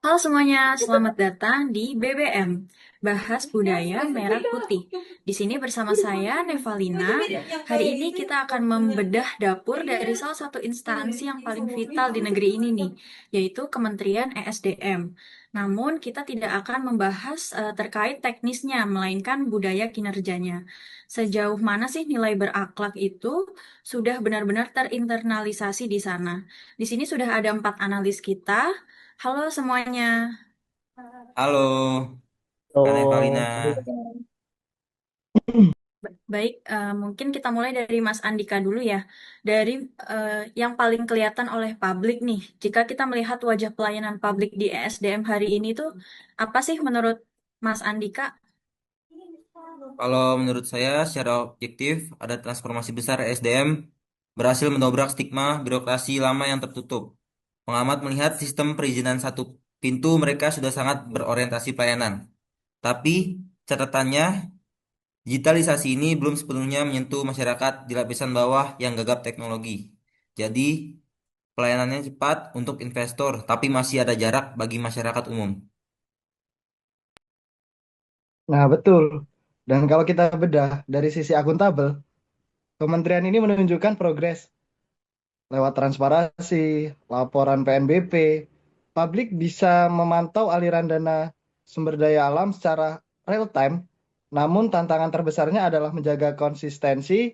Halo semuanya, selamat datang di BBM, Bahas Budaya Merah Putih. Di sini bersama saya, Nevalina. Hari ini kita akan membedah dapur dari salah satu instansi yang paling vital di negeri ini nih, yaitu Kementerian ESDM. Namun kita tidak akan membahas terkait teknisnya, melainkan budaya kinerjanya. Sejauh mana sih nilai berakhlak itu sudah benar-benar terinternalisasi di sana? Di sini sudah ada 4 analis kita. Halo semuanya. Halo, Kak Nevalina. Oh, Baik, mungkin kita mulai dari Mas Andika dulu ya. Dari yang paling kelihatan oleh publik nih, jika kita melihat wajah pelayanan publik di ESDM hari ini tuh, apa sih menurut Mas Andika? Kalau menurut saya secara objektif ada transformasi besar SDM berhasil mendobrak stigma birokrasi lama yang tertutup. Pengamat melihat sistem perizinan satu pintu mereka sudah sangat berorientasi pelayanan. Tapi catatannya, digitalisasi ini belum sepenuhnya menyentuh masyarakat di lapisan bawah yang gagap teknologi. Jadi, pelayanannya cepat untuk investor, tapi masih ada jarak bagi masyarakat umum. nah betul. Dan kalau kita bedah dari sisi akuntabel, kementerian ini menunjukkan progres lewat transparansi, laporan PNBP. Publik bisa memantau aliran dana sumber daya alam secara real time. Namun tantangan terbesarnya adalah menjaga konsistensi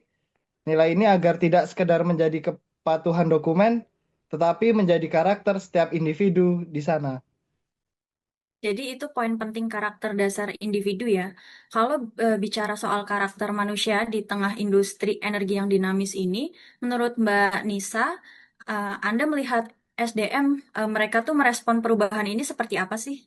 nilai ini agar tidak sekedar menjadi kepatuhan dokumen, tetapi menjadi karakter setiap individu di sana. Jadi itu poin penting karakter dasar individu ya. Kalau bicara soal karakter manusia di tengah industri energi yang dinamis ini, menurut Mbak Nisa, Anda melihat SDM mereka tuh merespon perubahan ini seperti apa sih?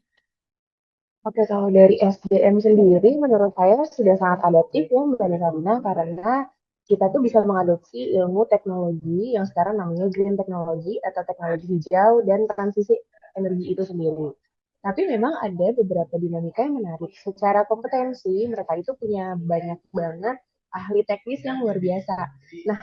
Oke, kalau dari SDM sendiri, menurut saya sudah sangat adaptif ya Mbak Nirina, karena kita tuh bisa mengadopsi ilmu teknologi yang sekarang namanya green technology atau teknologi hijau dan transisi energi itu sendiri. Tapi memang ada beberapa dinamika yang menarik. Secara kompetensi, mereka itu punya banyak banget ahli teknis yang luar biasa. Nah,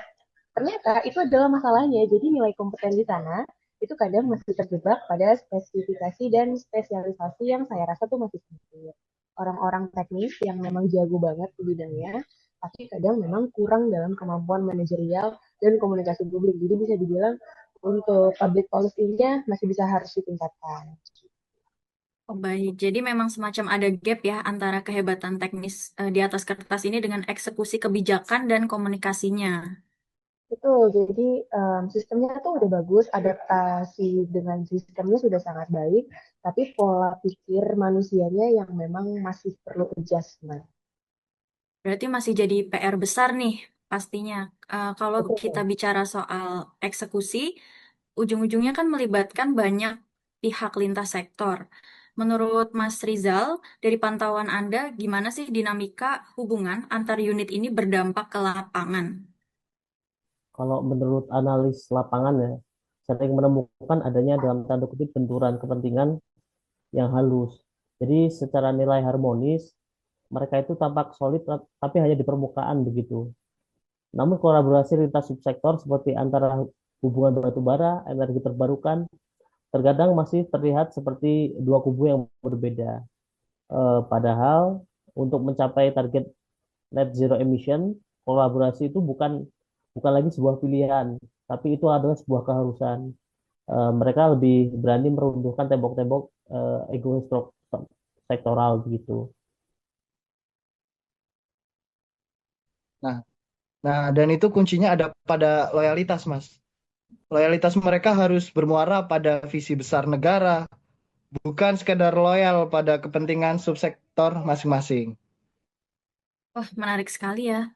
ternyata itu adalah masalahnya. Jadi nilai kompeten di sana itu kadang masih terjebak pada spesifikasi dan spesialisasi yang saya rasa tuh masih sedikit. Orang-orang teknis yang memang jago banget di bidangnya, tapi kadang memang kurang dalam kemampuan manajerial dan komunikasi publik. Jadi bisa dibilang untuk public policy-nya masih bisa harus ditingkatkan. Oh, baik, jadi memang semacam ada gap ya antara kehebatan teknis di atas kertas ini dengan eksekusi kebijakan dan komunikasinya. Betul, jadi sistemnya tuh udah bagus, adaptasi dengan sistemnya sudah sangat baik, tapi pola pikir manusianya yang memang masih perlu adjustment. Berarti masih jadi PR besar nih pastinya. Kalau kita Betul. bicara soal eksekusi, ujung-ujungnya kan melibatkan banyak pihak lintas sektor. Menurut Mas Rizal, dari pantauan Anda, gimana sih dinamika hubungan antar unit ini berdampak ke lapangan? Kalau menurut analis lapangan ya, sering menemukan adanya dalam tanda kutip benturan kepentingan yang halus. Jadi secara nilai harmonis, mereka itu tampak solid tapi hanya di permukaan begitu. Namun kolaborasi lintas subsektor seperti antara hubungan batu bara, energi terbarukan, terkadang masih terlihat seperti dua kubu yang berbeda. Padahal untuk mencapai target net zero emission, kolaborasi itu bukan bukan lagi sebuah pilihan, tapi itu adalah sebuah keharusan. Mereka lebih berani meruntuhkan tembok-tembok egois sektoral begitu. Nah, nah, dan itu kuncinya ada pada loyalitas, Mas. Loyalitas mereka harus bermuara pada visi besar negara, bukan sekedar loyal pada kepentingan subsektor masing-masing. Wah, menarik sekali ya.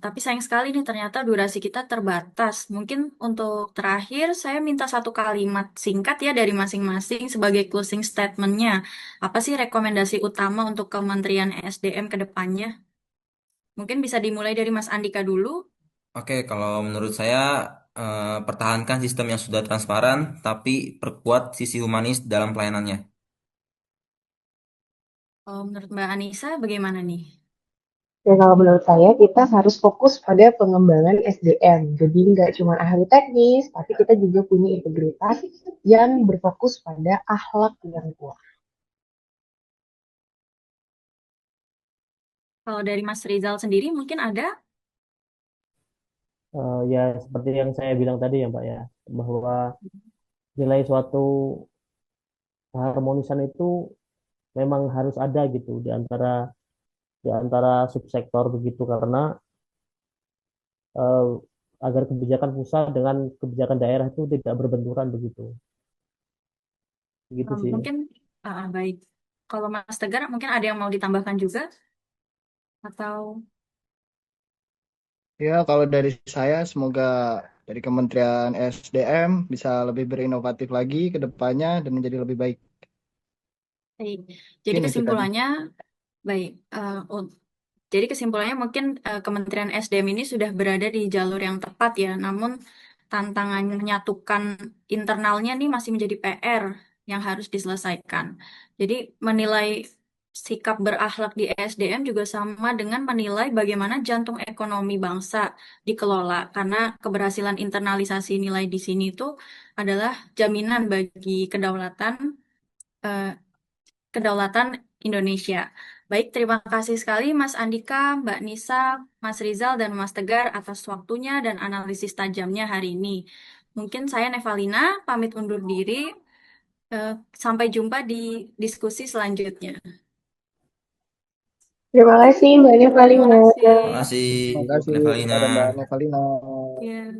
Tapi sayang sekali nih, ternyata durasi kita terbatas. Mungkin untuk terakhir, saya minta 1 kalimat singkat ya dari masing-masing sebagai closing statement-nya. Apa sih rekomendasi utama untuk Kementerian ESDM ke depannya? Mungkin bisa dimulai dari Mas Andika dulu. Oke, kalau menurut saya pertahankan sistem yang sudah transparan, tapi perkuat sisi humanis dalam pelayanannya. Menurut Mbak Anissa, bagaimana nih? Ya, kalau menurut saya kita harus fokus pada pengembangan SDM. Jadi nggak cuma ahli teknis, tapi kita juga punya integritas yang berfokus pada akhlak yang kuat. Kalau dari Mas Rizal sendiri mungkin ada? Ya seperti yang saya bilang tadi ya Mbak ya, bahwa nilai suatu keharmonisan itu memang harus ada gitu di antara subsektor begitu karena eh, agar kebijakan pusat dengan kebijakan daerah itu tidak berbenturan begitu. Begitu sih. Mungkin baik. Kalau Mas Tegar mungkin ada yang mau ditambahkan juga atau Ya, kalau dari saya, semoga dari Kementerian SDM bisa lebih berinovatif lagi ke depannya dan menjadi lebih baik. baik. Jadi Mungkin itu tadi. kesimpulannya baik. Jadi kesimpulannya mungkin Kementerian SDM ini sudah berada di jalur yang tepat ya. Namun tantangan menyatukan internalnya nih masih menjadi PR yang harus diselesaikan. Jadi menilai sikap berakhlak di SDM juga sama dengan menilai bagaimana jantung ekonomi bangsa dikelola. Karena keberhasilan internalisasi nilai di sini itu adalah jaminan bagi eh, kedaulatan Indonesia. Baik, terima kasih sekali Mas Andika, Mbak Nisa, Mas Rizal, dan Mas Tegar atas waktunya dan analisis tajamnya hari ini. Mungkin saya Nevalina pamit undur diri. Eh, Sampai jumpa di diskusi selanjutnya. Terima kasih Mbak Terima Nevalina. kasih. Terima kasih, Terima Bu kasih Nevalina. kepada Mbak Nevalina. Ya.